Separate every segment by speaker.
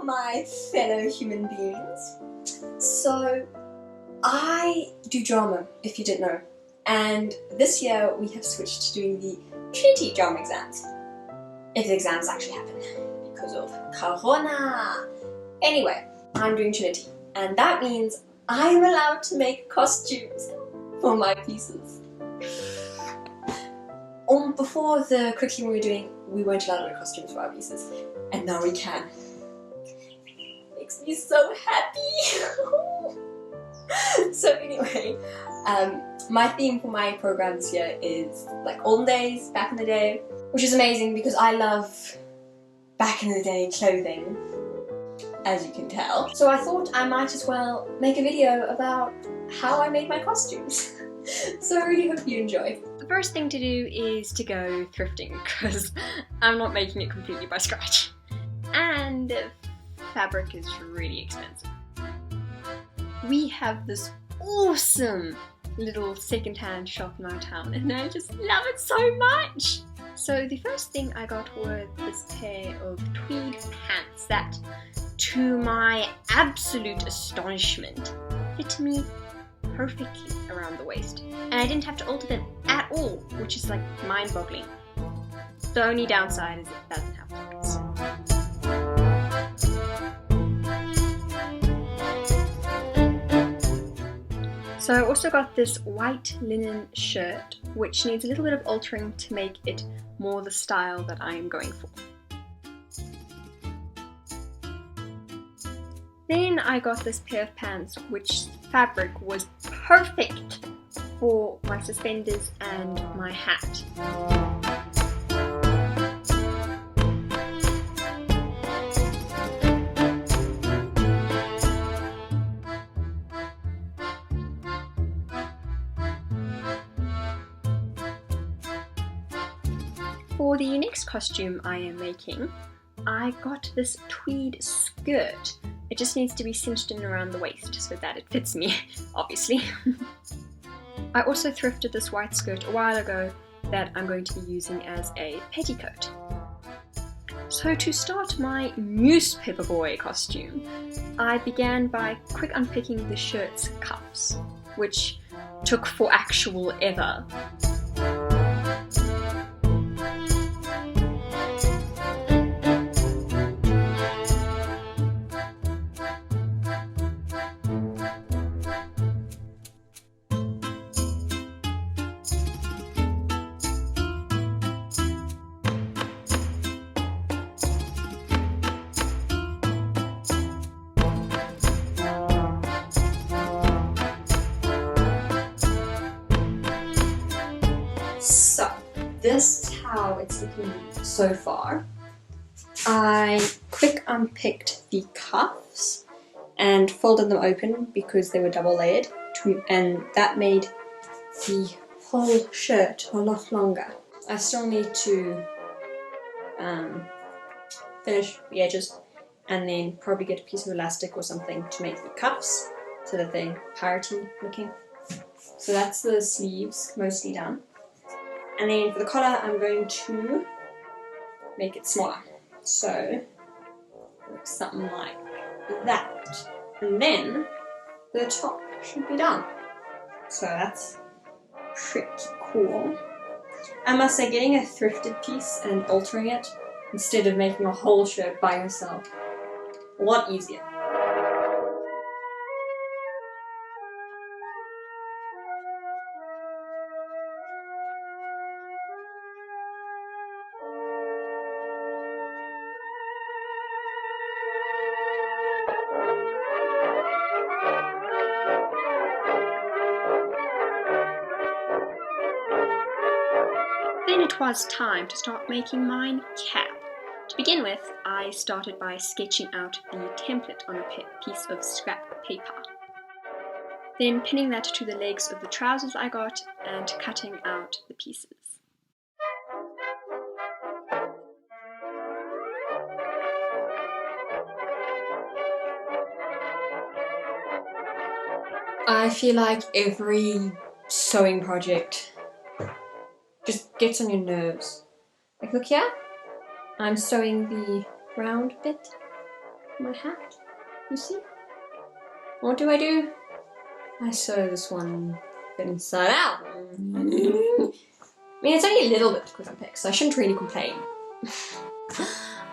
Speaker 1: my fellow human beings. So, I do drama, if you didn't know, and this year we have switched to doing the Trinity drama exams. If the exams actually happen, because of Corona. Anyway, I'm doing Trinity, and that means I'm allowed to make costumes for my pieces. Before the curriculum we were doing, we weren't allowed to make costumes for our pieces, and now we can. It makes me so happy! So anyway, my theme for my program this year is like olden days, back in the day, which is amazing because I love back in the day clothing, as you can tell. So I thought I might as well make a video about how I made my costumes. So I really hope you enjoy.
Speaker 2: The first thing to do is to go thrifting, because I'm not making it completely by scratch. And fabric is really expensive. We have this awesome little second-hand shop in our town, and I just love it so much! So the first thing I got were this pair of tweed pants that, to my absolute astonishment, fit me perfectly around the waist. And I didn't have to alter them at all, which is like mind-boggling. The only downside is it doesn't have pockets. So I also got this white linen shirt, which needs a little bit of altering to make it more the style that I am going for. Then I got this pair of pants, which fabric was perfect for my suspenders and my hat. For the next costume I am making, I got this tweed skirt. It just needs to be cinched in around the waist so that it fits me, obviously. I also thrifted this white skirt a while ago that I'm going to be using as a petticoat. So to start my newspaper boy costume, I began by quick unpicking the shirt's cuffs, which took for actual ever.
Speaker 1: So, this is how it's looking so far. I quick unpicked the cuffs and folded them open because they were double layered, and that made the whole shirt a lot longer. I still need to finish the edges and then probably get a piece of elastic or something to make the cuffs so that they're piratey looking. So that's the sleeves mostly done. And then for the collar, I'm going to make it smaller. So, it looks something like that. And then, the top should be done. So that's pretty cool. I must say, getting a thrifted piece and altering it, instead of making a whole shirt by yourself, a lot easier.
Speaker 2: Then it was time to start making mine cap. To begin with, I started by sketching out the template on a piece of scrap paper. Then pinning that to the legs of the trousers I got and cutting out the pieces.
Speaker 1: I feel like every sewing project just gets on your nerves. Like, look here, I'm sewing the round bit, my hat. You see? What do? I sew this one inside out. I mean, it's only a little bit quick unpick, so I shouldn't really complain.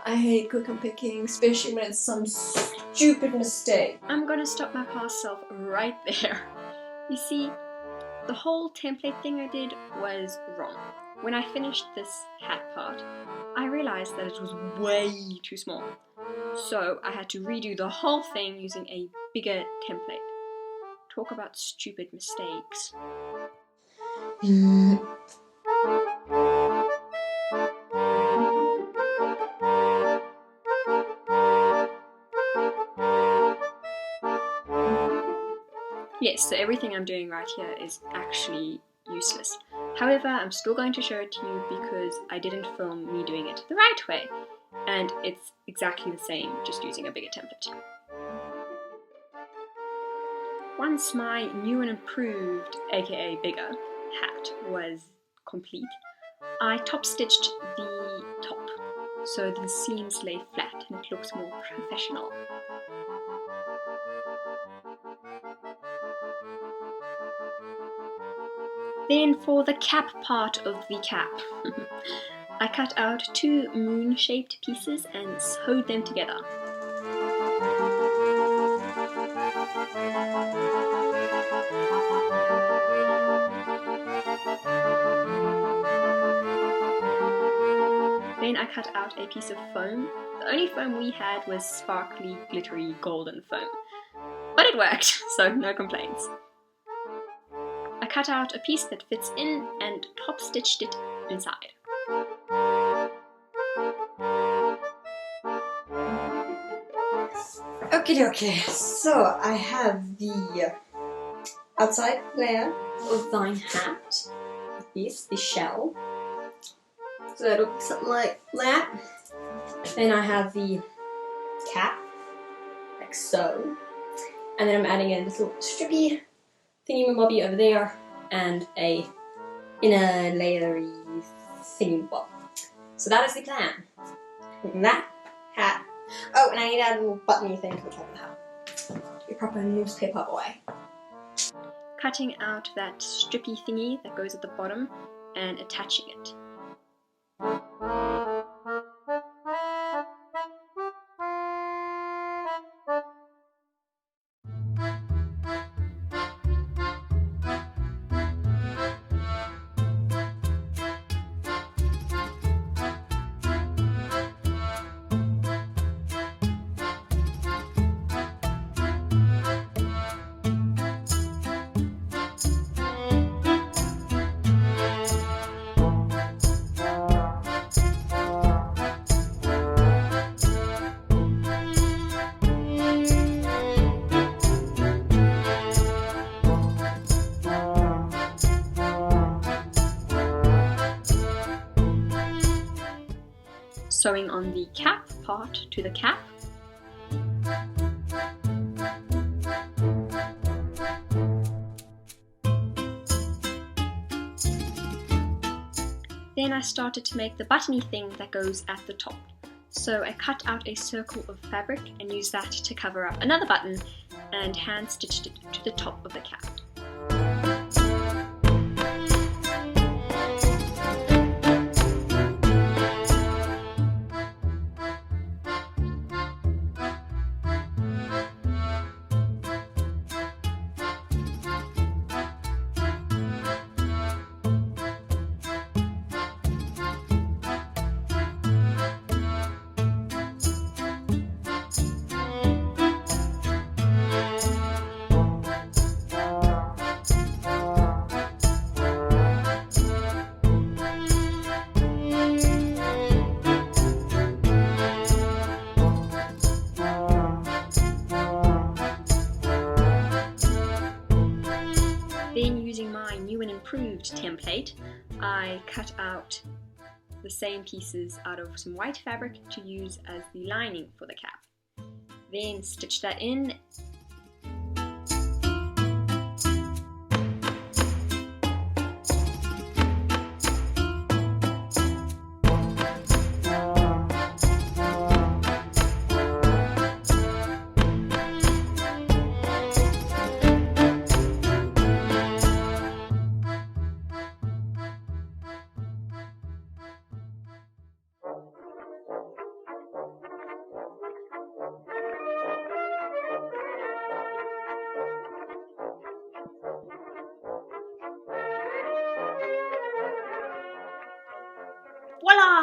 Speaker 1: I hate quick unpicking, especially when it's some stupid mistake.
Speaker 2: I'm gonna stop my past self right there. You see, the whole template thing I did was wrong. When I finished this hat part, I realized that it was way too small. So I had to redo the whole thing using a bigger template. Talk about stupid mistakes. Yes, so everything I'm doing right here is actually useless. However, I'm still going to show it to you because I didn't film me doing it the right way. And it's exactly the same, just using a bigger template. Once my new and improved, aka bigger, hat was complete, I top stitched the top so the seams lay flat and it looks more professional. Then for the cap part of the cap, I cut out 2 moon-shaped pieces and sewed them together. Then I cut out a piece of foam. The only foam we had was sparkly, glittery, golden foam. But it worked, so no complaints. I cut out a piece that fits in and top stitched it inside.
Speaker 1: Okay, so I have the outside layer of thine hat, the shell. So it looks something like that. Then I have the cap, like so. And then I'm adding a little strippy thingy-mabobby over there, and a inner layery thingy-bob. So that is the plan. That hat. Oh, and I need to add a little buttony thing to the top of the hat. Be a proper newspaper boy.
Speaker 2: Cutting out that strippy thingy that goes at the bottom and attaching it. Sewing on the cap part to the cap. Then I started to make the buttony thing that goes at the top. So I cut out a circle of fabric and used that to cover up another button and hand stitched it to the top of the cap. Then using my new and improved template, I cut out the same pieces out of some white fabric to use as the lining for the cap. Then stitch that in.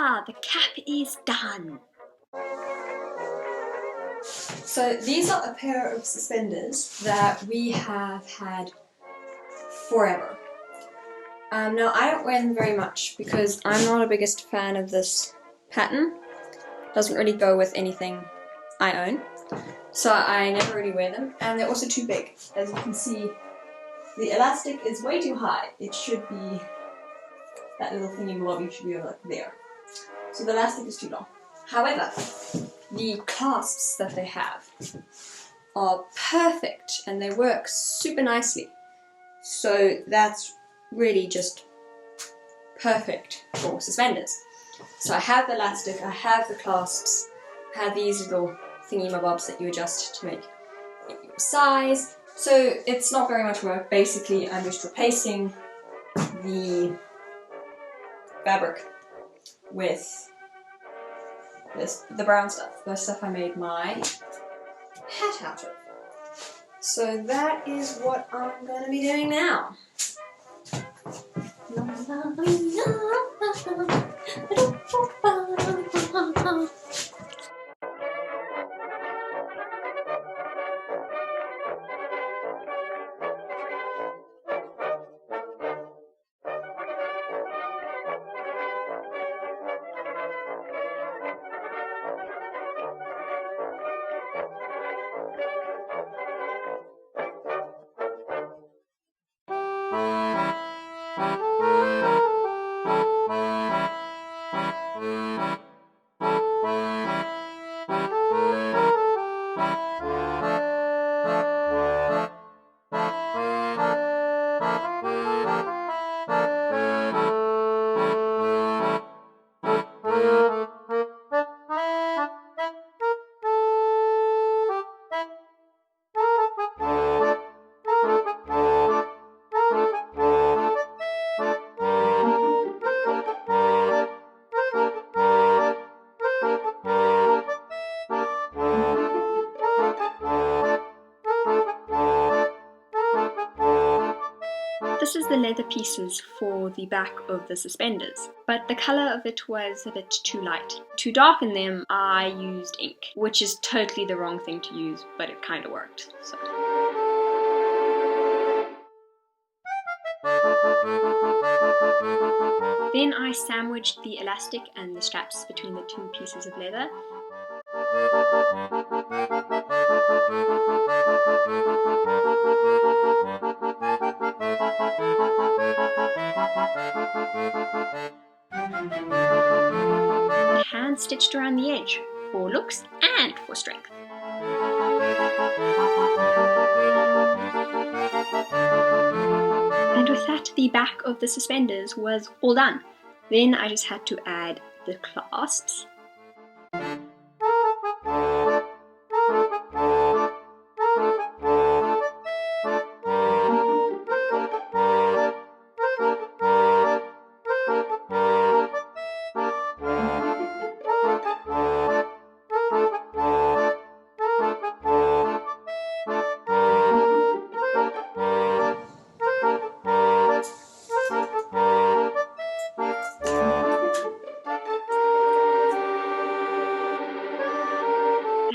Speaker 2: Ta-da! The cap is done!
Speaker 1: So these are a pair of suspenders that we have had forever. Now I don't wear them very much because I'm not a biggest fan of this pattern. Doesn't really go with anything I own. So I never really wear them, and they're also too big. As you can see, the elastic is way too high. It should be, that little thingy blobby should be over like there. So the elastic is too long. However, the clasps that they have are perfect and they work super nicely. So that's really just perfect for suspenders. So I have the elastic, I have the clasps, I have these little thingy-mabobs that you adjust to make it your size. So it's not very much work. Basically, I'm just replacing the fabric with the brown stuff, the stuff I made my hat out of. So that is what I'm going to be doing now.
Speaker 2: This is the leather pieces for the back of the suspenders, but the colour of it was a bit too light. To darken them, I used ink, which is totally the wrong thing to use, but it kind of worked. So. Then I sandwiched the elastic and the straps between the two pieces of leather. Hand stitched around the edge for looks and for strength. And with that, the back of the suspenders was all done. Then I just had to add the clasps.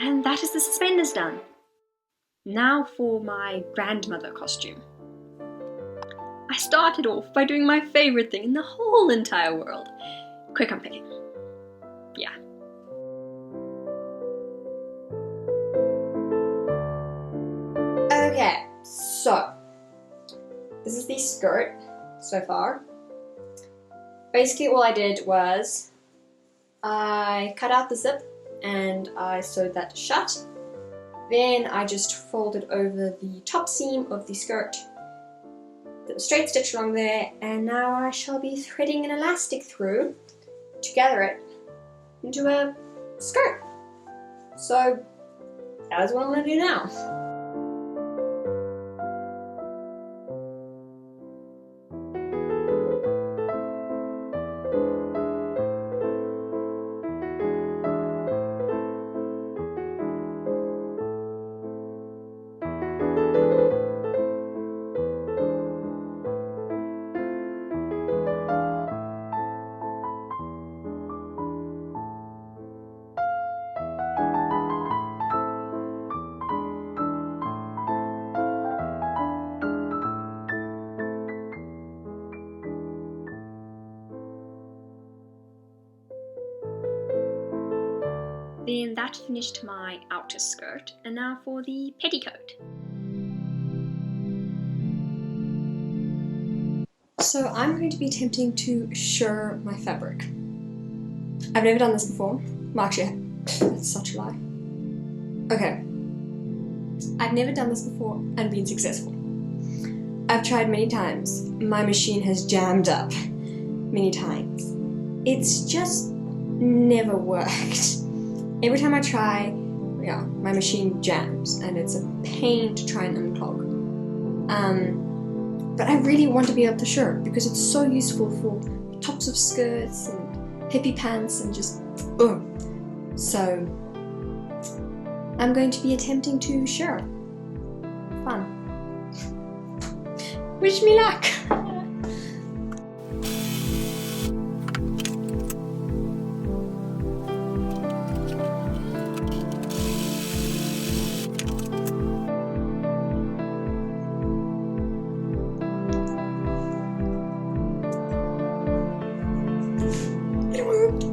Speaker 2: And that is the suspenders done. Now for my grandmother costume. I started off by doing my favourite thing in the whole entire world. Quick unpicking. Yeah.
Speaker 1: Okay, so this is the skirt so far. Basically all I did was I cut out the zip and I sewed that shut. Then I just folded over the top seam of the skirt, did a straight stitch along there, and now I shall be threading an elastic through to gather it into a skirt. So that is what I'm going to do now.
Speaker 2: Then that finished my outer skirt, and now for the petticoat.
Speaker 1: So I'm going to be attempting to shirr my fabric. I've never done this before. Well, actually, that's such a lie. Okay. I've never done this before and been successful. I've tried many times. My machine has jammed up many times. It's just never worked. Every time I try, yeah, my machine jams and it's a pain to try and unclog. But I really want to be able to shirr because it's so useful for tops of skirts and hippie pants and just So I'm going to be attempting to shirr. Fun. Wish me luck! It worked!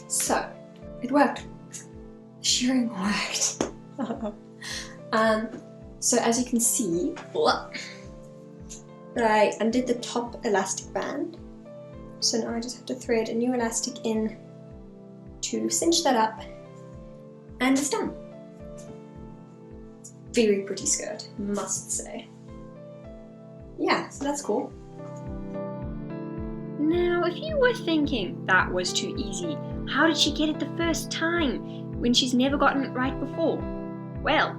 Speaker 1: So, it worked. Shearing worked. So as you can see, I undid the top elastic band. So now I just have to thread a new elastic in to cinch that up, and it's done. Very pretty skirt, must say. Yeah, so that's cool.
Speaker 2: Now, if you were thinking that was too easy, how did she get it the first time when she's never gotten it right before? Well,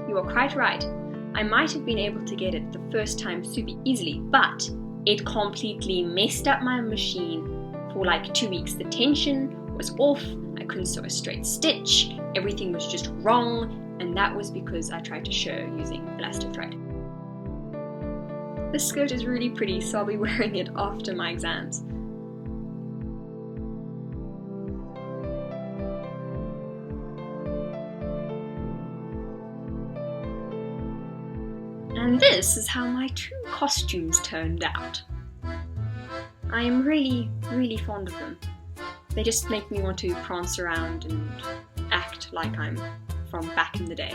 Speaker 2: you are quite right. I might have been able to get it the first time super easily, but it completely messed up my machine for like 2 weeks. The tension was off, I couldn't sew a straight stitch, everything was just wrong, and that was because I tried to shirr using elastic thread. This skirt is really pretty, so I'll be wearing it after my exams. And this is how my 2 costumes turned out. I am really, really fond of them. They just make me want to prance around and act like I'm from back in the day.